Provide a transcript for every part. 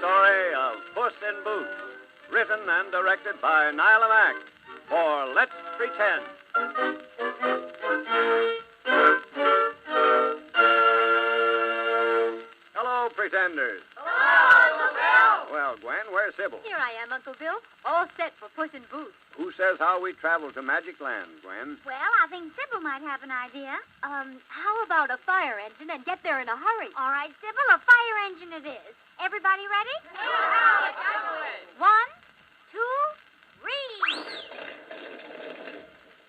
story of Puss in Boots, written and directed by Nyla Mack for Let's Pretend. Hello, pretenders. Well, Gwen, where's Sybil? Here I am, Uncle Bill. All set for Puss in Boots. Who says how we travel to Magic Land, Gwen? Well, I think Sybil might have an idea. How about a fire engine and get there in a hurry? All right, Sybil, a fire engine it is. Everybody ready? Yeah. 1, 2, 3.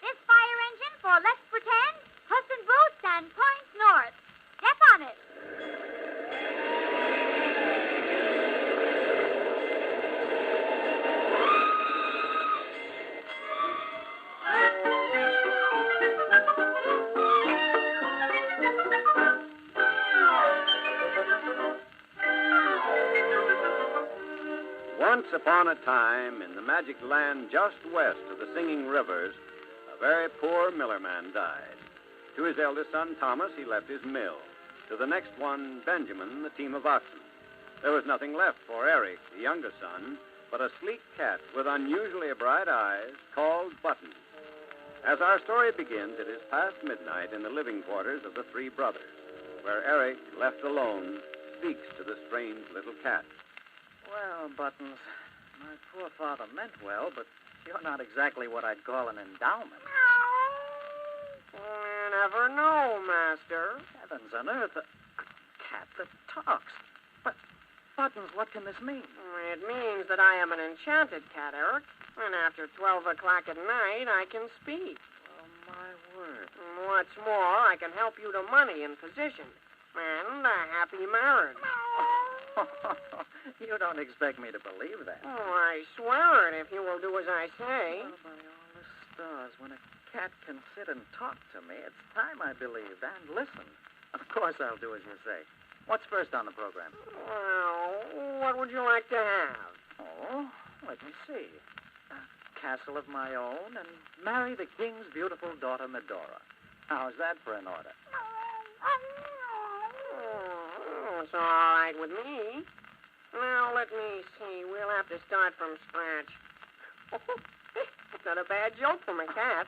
This fire engine for Let's Pretend, Puss in Boots, and points north. Step on it. Once upon a time, in the Magic Land just west of the Singing Rivers, a very poor miller man died. To his eldest son, Thomas, he left his mill. To the next one, Benjamin, the team of oxen. There was nothing left for Eric, the younger son, but a sleek cat with unusually bright eyes called Buttons. As our story begins, it is past midnight in the living quarters of the three brothers, where Eric, left alone, speaks to the strange little cat. Well, Buttons, my poor father meant well, but you're not exactly what I'd call an endowment. You never know, Master. Heavens on earth, a cat that talks. But, Buttons, what can this mean? It means that I am an enchanted cat, Eric. And after 12 o'clock at night, I can speak. Oh, my word. What's more, I can help you to money and position. And a happy marriage. You don't expect me to believe that. Oh, I swear it if you will do as I say. Well, by all the stars, when a cat can sit and talk to me, it's time I believed and listened. Of course I'll do as you say. What's first on the program? Well, what would you like to have? Oh, let me see. A castle of my own and marry the king's beautiful daughter, Medora. How's that for an order? Oh, it's all right with me. Now, let me see. We'll have to start from scratch. It's not a bad joke from a cat.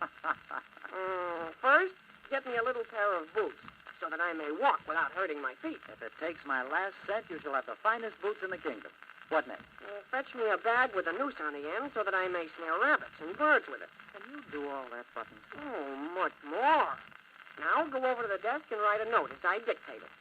First, get me a little pair of boots so that I may walk without hurting my feet. If it takes my last cent, you shall have the finest boots in the kingdom. What next? Fetch me a bag with a noose on the end so that I may snare rabbits and birds with it. Can you do all that, Buttons? Oh, much more. Now go over to the desk and write a note as I dictate it.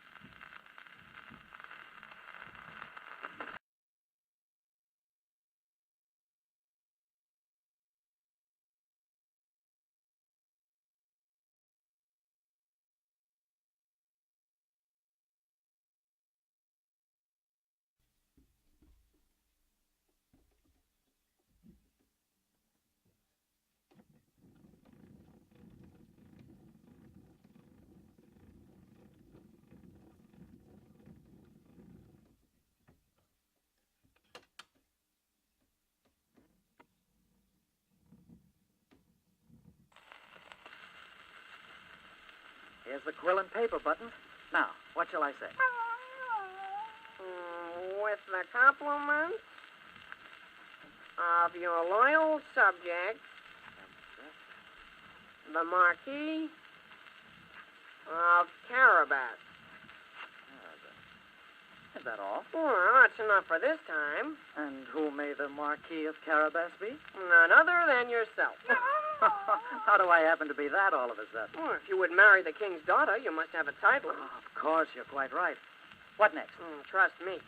Here's the quill and paper, Buttons. Now, what shall I say? With the compliments of your loyal subject, the Marquis of Carabas. Is that all? Well, that's enough for this time. And who may the Marquis of Carabas be? None other than yourself. How do I happen to be that all of a sudden? Well, if you would marry the king's daughter, you must have a title. Oh, of course, you're quite right. What next? Trust me.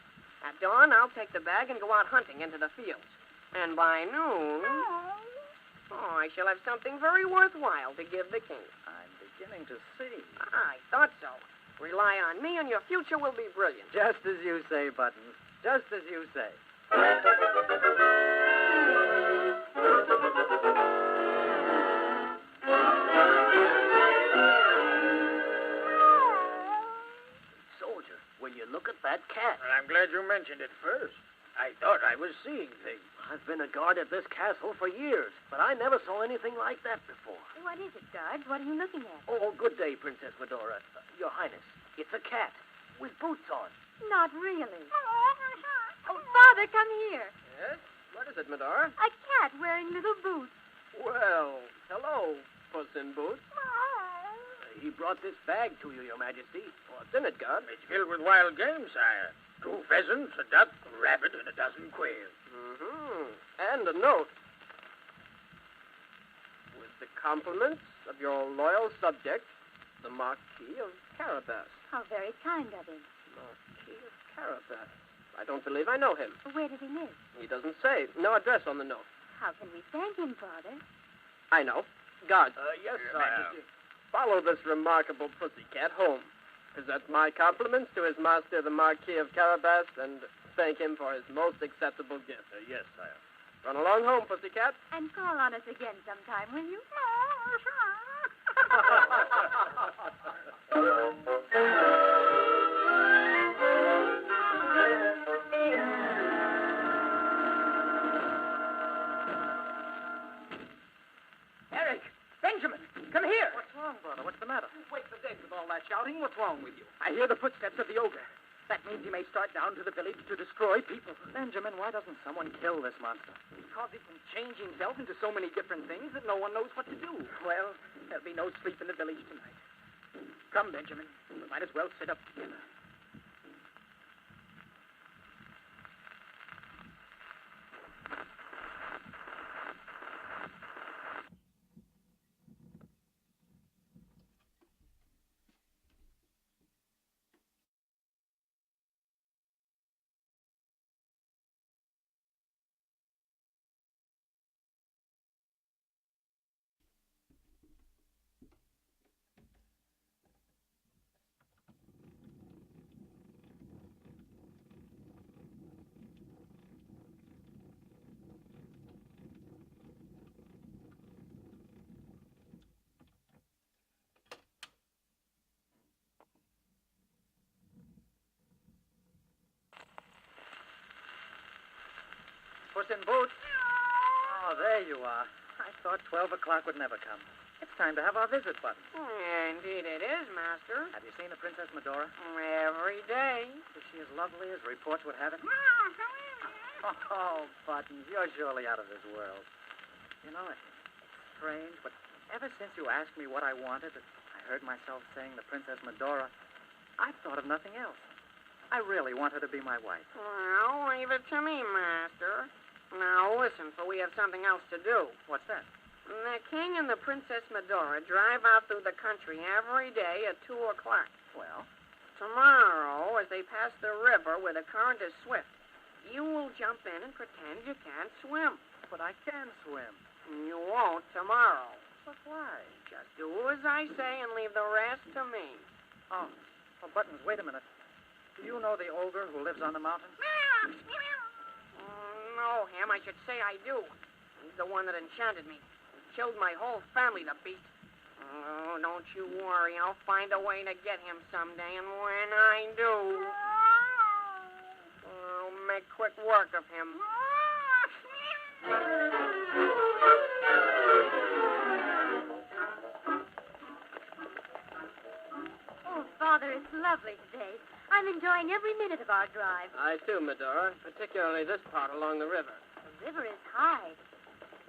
At dawn, I'll take the bag and go out hunting into the fields. And by noon, I shall have something very worthwhile to give the king. I'm beginning to see. I thought so. Rely on me and your future will be brilliant. Just as you say, Buttons. Just as you say. Soldier, will you look at that cat? Well, I'm glad you mentioned it first. I thought I was seeing things. I've been a guard at this castle for years, but I never saw anything like that before. What is it, Guard? What are you looking at? Oh, good day, Princess Medora. Your Highness, it's a cat with boots on. Not really. Oh, Father, come here. Yes? What is it, Medora? A cat wearing little boots. Well, hello, Puss in Boots. He brought this bag to you, Your Majesty. What's in it, God? It's filled with wild game, sire. 2 pheasants, a duck, a rabbit, and a dozen quail. Mm-hmm. And a note. With the compliments of your loyal subject, the Marquis of Carabas. How very kind of him. Marquis of Carabas. I don't believe I know him. Where does he live? He doesn't say. No address on the note. How can we thank him, Father? I know. God. Yes, Your sire. Majesty. Follow this remarkable pussycat home. Present my compliments to his master, the Marquis of Carabas, and thank him for his most acceptable gift. Yes, sire. Run along home, pussycat. And call on us again sometime, will you? Eric! Benjamin! Come here! What's wrong, brother? What's the matter? Wake the dead with all that shouting. What's wrong with you? I hear the footsteps of the ogre. That means he may start down to the village to destroy people. Benjamin, why doesn't someone kill this monster? Because he can change himself into so many different things that no one knows what to do. Well, there'll be no sleep in the village tonight. Come, Benjamin. We might as well sit up together. Puss in Boots. Oh, there you are. I thought 12 o'clock would never come. It's time to have our visit button. Indeed it is, Master. Have you seen the Princess Medora? Every day. Is she as lovely as reports would have it? Oh, Buttons, you're surely out of this world. You know, it's strange, but ever since you asked me what I wanted, I heard myself saying the Princess Medora, I've thought of nothing else. I really want her to be my wife. Well, leave it to me, Master. Now, listen, for we have something else to do. What's that? The king and the Princess Medora drive out through the country every day at 2 o'clock. Well? Tomorrow, as they pass the river where the current is swift, you will jump in and pretend you can't swim. But I can swim. You won't tomorrow. But why? Just do as I say and leave the rest to me. Oh, Buttons, wait a minute. Do you know the ogre who lives on the mountain? No, Ham, I should say I do. He's the one that enchanted me. He killed my whole family, the beast. Oh, don't you worry. I'll find a way to get him someday, and when I do, I'll make quick work of him. Oh, Father, it's lovely today. I'm enjoying every minute of our drive. I, too, Medora, particularly this part along the river. The river is high.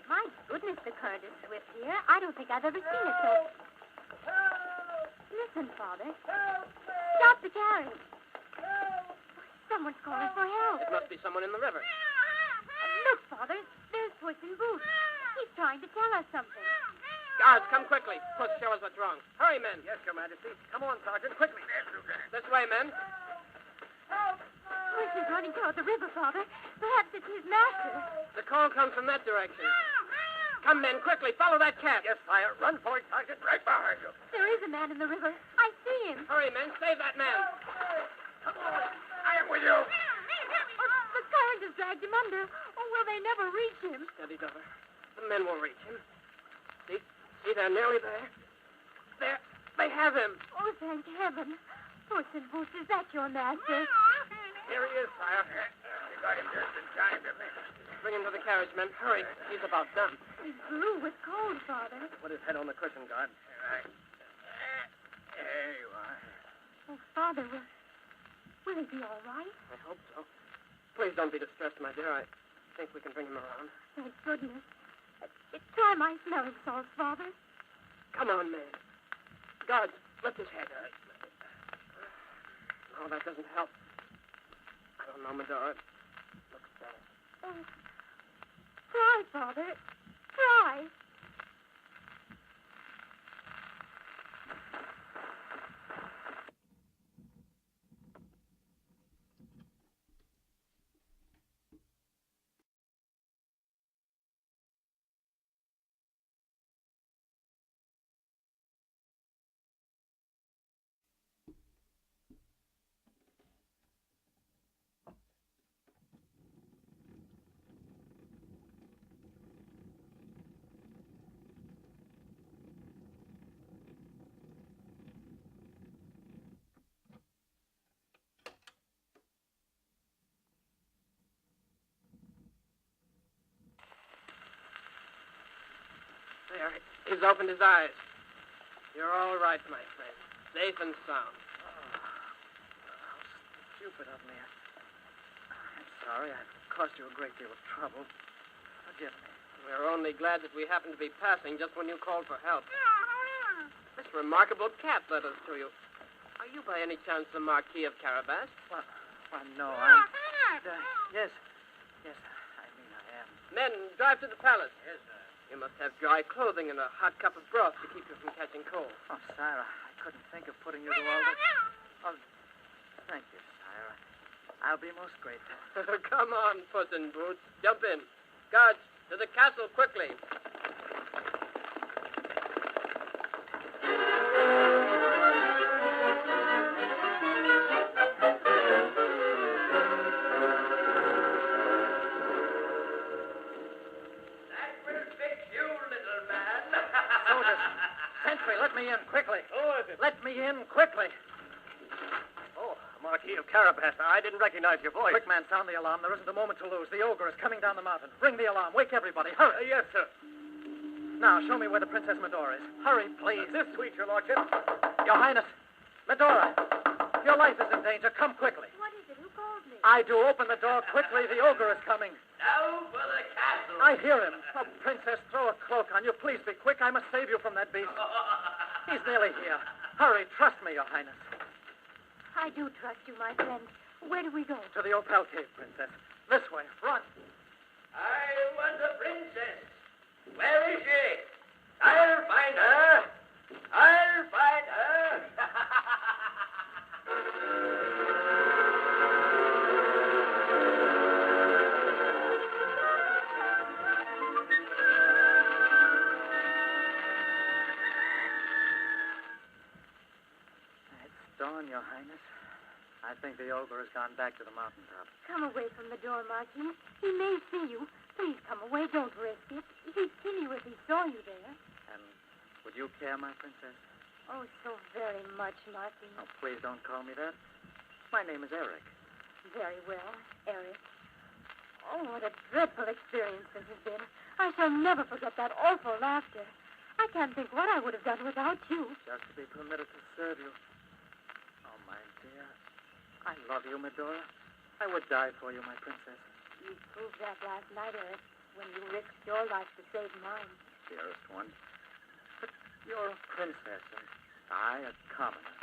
My goodness, the current is swift here. I don't think I've ever seen it so. Listen, Father. Stop the carriage. Someone's calling for help. It must be someone in the river. Look, Father, there's Puss in Boots. He's trying to tell us something. Guards, come quickly. Puss, show us what's wrong. Hurry, men. Yes, Your Majesty. Come on, Sergeant, quickly. This way, men. Puss is running toward the river, Father. Perhaps it's his master. The call comes from that direction. Come, men, quickly. Follow that cat. Yes, sire. Run for it, Sergeant. Right behind you. There is a man in the river. I see him. Hurry, men. Save that man. Come on. I am with you. Oh, the current has dragged him under. Oh, will they never reach him? Steady, daughter. The men will reach him. See, they're nearly there. There. They have him. Oh, thank heaven. Puss in Boots, is that your master? Here he is, sire. You got him just in time to me. Bring him to the carriage, men. Hurry. He's about done. He's blue with cold, Father. Put his head on the cushion, guard. Right. There you are. Oh, Father, will he be all right? I hope so. Please don't be distressed, my dear. I think we can bring him around. Thank goodness. Try my smelling salts, Father. Come on, man. Guards, lift his head. No, that doesn't help. I don't know, Medora. Looks better. Oh. Try, Father. Try. There, he's opened his eyes. You're all right, my friend. Safe and sound. Oh, how stupid of me. I'm sorry. I've caused you a great deal of trouble. Forgive me. We're only glad that we happened to be passing just when you called for help. This remarkable cat led us to you. Are you by any chance the Marquis of Carabas? Well, no, I'm... yes. Yes, I mean I am. Men, drive to the palace. Yes, sir. You must have dry clothing and a hot cup of broth to keep you from catching cold. Oh, Sarah, I couldn't think of putting you to all this. Oh, thank you, Sarah. I'll be most grateful. Come on, Puss in Boots. Jump in. Guards, to the castle quickly. Let me in, quickly. Who is it? Let me in, quickly. Oh, Marquis of Carabas. I didn't recognize your voice. Quick, man, sound the alarm. There isn't a moment to lose. The ogre is coming down the mountain. Ring the alarm. Wake everybody. Hurry. Yes, sir. Now, show me where the Princess Medora is. Hurry, please. This suite, your lordship. Your Highness. Medora, your life is in danger. Come quickly. What is it? Who called me? I do. Open the door quickly. The ogre is coming. Now for the castle. I hear him. Oh, Princess, throw a cloak on you. Please be quick. I must save you from that beast. He's nearly here. Hurry. Trust me, Your Highness. I do trust you, my friend. Where do we go? To the Opal Cave, Princess. This way. Run. I want the princess. Where is she? I'll find her. I'll find her. It's dawn, Your Highness. I think the ogre has gone back to the mountaintop. Come away from the door, Marquis. He may see you. Please come away. Don't risk it. He'd kill you if he saw you there. And would you care, my princess? Oh, so very much, Marquis. Oh, please don't call me that. My name is Eric. Very well, Eric. Oh, what a dreadful experience this has been. I shall never forget that awful laughter. I can't think what I would have done without you. Just to be permitted to serve you. Oh, my dear. I love you, Medora. I would die for you, my princess. You proved that last night, Eric, when you risked your life to save mine. Dearest one. But you're a princess, and I a commoner.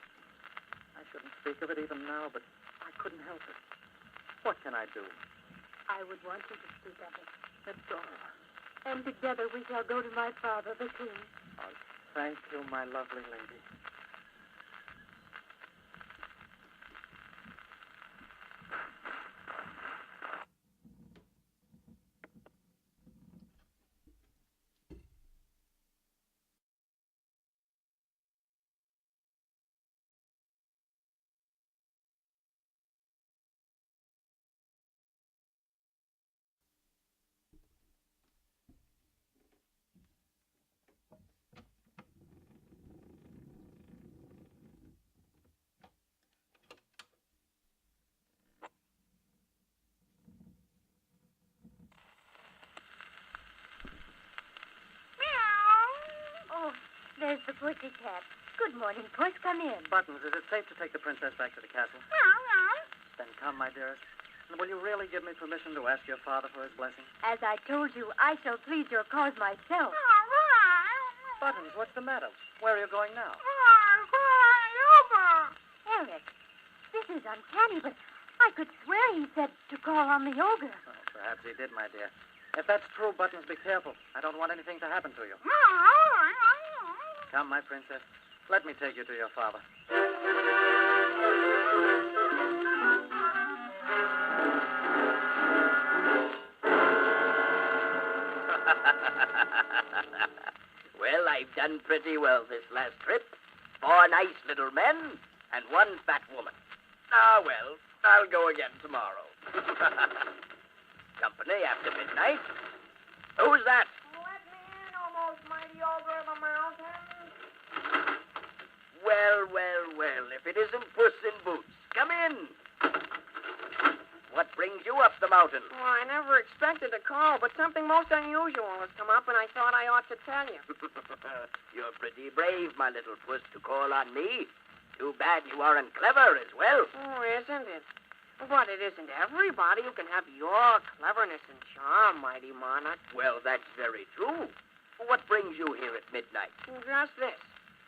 I shouldn't speak of it even now, but I couldn't help it. What can I do? I would want you to speak of it. Medora. And together we shall go to my father, the king. Oh, thank you, my lovely lady. Oh, there's the pussycat. Good morning, Puss. Come in. Buttons, is it safe to take the princess back to the castle? Then come, my dearest. Will you really give me permission to ask your father for his blessing? As I told you, I shall plead your cause myself. Buttons, what's the matter? Where are you going now? Eric, this is uncanny, but I could swear he said to call on the ogre. Oh, perhaps he did, my dear. If that's true, Buttons, be careful. I don't want anything to happen to you. Come, my princess. Let me take you to your father. Well, I've done pretty well this last trip. 4 nice little men and 1 fat woman. Ah, well, I'll go again tomorrow. Company after midnight. Who's that? Let me in, oh most mighty ogre of the mountain. Well, well, well, if it isn't Puss in Boots. Come in. What brings you up the mountain? Well, I never expected a call, but something most unusual has come up, and I thought I ought to tell you. You're pretty brave, my little puss, to call on me. Too bad you aren't clever as well. Oh, isn't it? But it isn't everybody who can have your cleverness and charm, mighty monarch. Well, that's very true. What brings you here at midnight? Just this.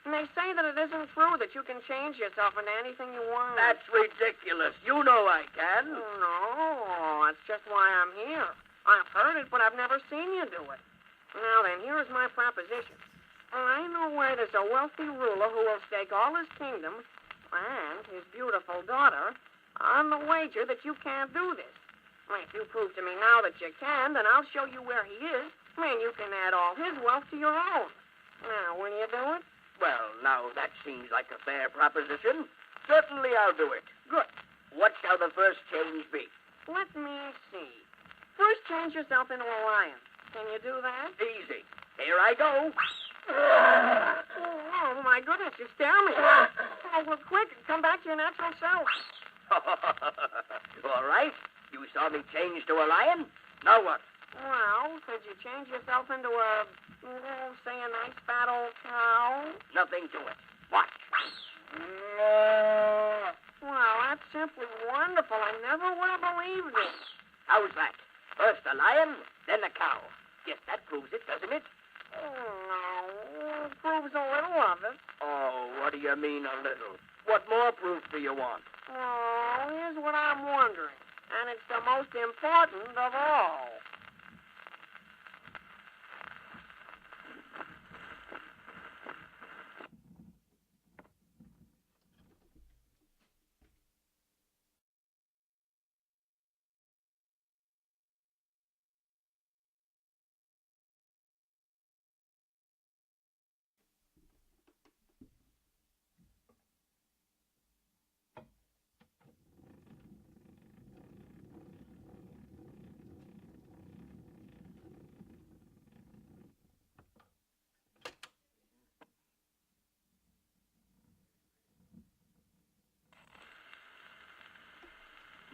And they say that it isn't true that you can change yourself into anything you want. That's ridiculous. You know I can. No, that's just why I'm here. I've heard it, but I've never seen you do it. Now then, here is my proposition. I know where there's a wealthy ruler who will stake all his kingdom and his beautiful daughter on the wager that you can't do this. If you prove to me now that you can, then I'll show you where he is, and you can add all his wealth to your own. Now, will you do it? Well, now that seems like a fair proposition. Certainly I'll do it. Good. What shall the first change be? Let me see. First, change yourself into a lion. Can you do that? Easy. Here I go. Oh, my goodness, you scare me. Oh, well, quick, come back to your natural self. All right. You saw me change to a lion. Now what? Well, could you change yourself into say a nice fat old cow? Nothing to it. Watch. Well, that's simply wonderful. I never would have believed it. How's that? First a lion, then a cow. Yes, that proves it, doesn't it? Oh, proves a little of it. Oh, what do you mean a little? What more proof do you want? Oh, here's what I'm wondering, and it's the most important of all.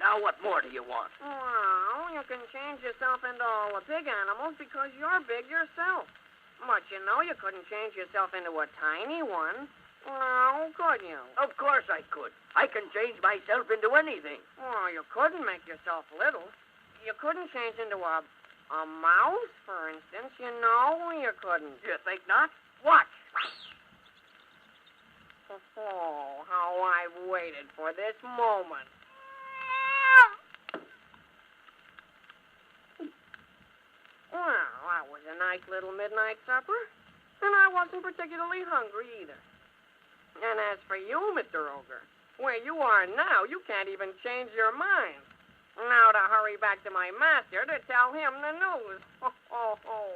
Now what more do you want? Well, you can change yourself into all the big animals because you're big yourself. But you know you couldn't change yourself into a tiny one. Well, could you? Of course I could. I can change myself into anything. Well, you couldn't make yourself little. You couldn't change into a mouse, for instance. You know you couldn't. You think not? Watch. Oh, how I've waited for this moment. Well, that was a nice little midnight supper, and I wasn't particularly hungry either. And as for you, Mr. Ogre, where you are now, you can't even change your mind. Now to hurry back to my master to tell him the news. Ho, ho, ho.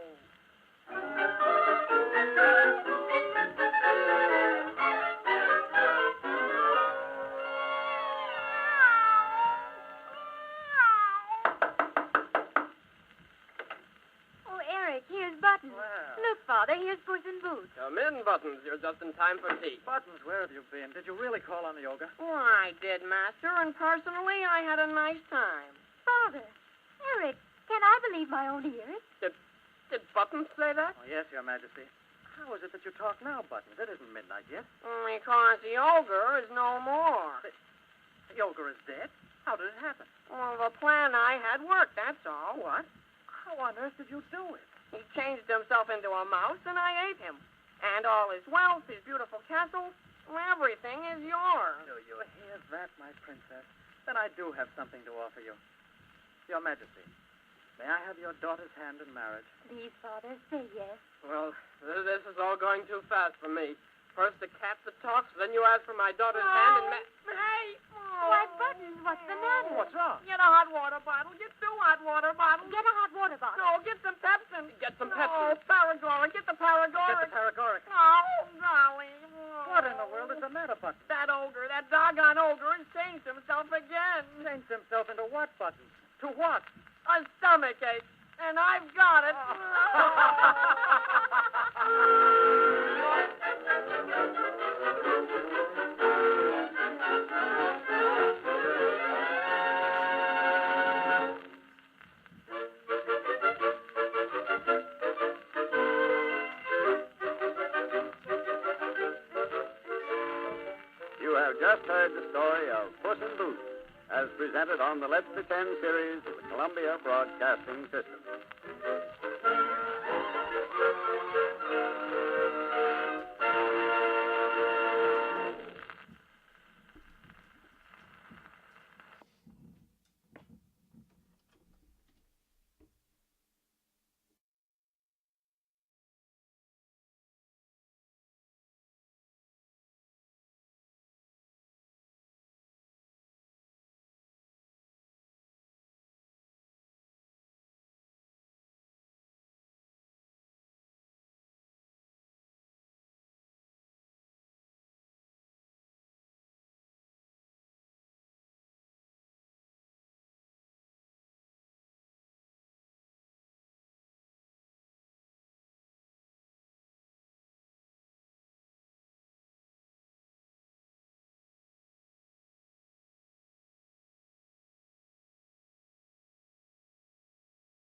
Here's Buttons. Well. Look, Father, here's Puss in Boots. Come in, Buttons. You're just in time for tea. Buttons, where have you been? Did you really call on the ogre? Well, I did, Master, and personally, I had a nice time. Father, Eric, can I believe my own ears? Did Buttons say that? Oh, yes, Your Majesty. How is it that you talk now, Buttons? It isn't midnight yet. Because the ogre is no more. The ogre is dead. How did it happen? Well, the plan I had worked, that's all. What? How on earth did you do it? He changed himself into a mouse, and I ate him. And all his wealth, his beautiful castle, everything is yours. Do you hear that, my princess? Then I do have something to offer you. Your Majesty, may I have your daughter's hand in marriage? Please, Father, say yes. Well, this is all going too fast for me. First the cat that talks, then you ask for my daughter's hand and Hey! Why, Buttons, what's the matter? What's wrong? Get a hot water bottle. Get 2 hot water bottles. Get a hot water bottle. No, get some Pepsin. Get some Pepsin. No, Paragoric. Get the Paragoric. Get the Paragoric. Oh, golly. What in the world is the matter, Buttons? That ogre, that doggone ogre, has changed himself again. Changed himself into what, Buttons? To what? A stomach ache. And I've got it. You have just heard the story of Puss in Boots, as presented on the Let's Pretend series of the Columbia Broadcasting System.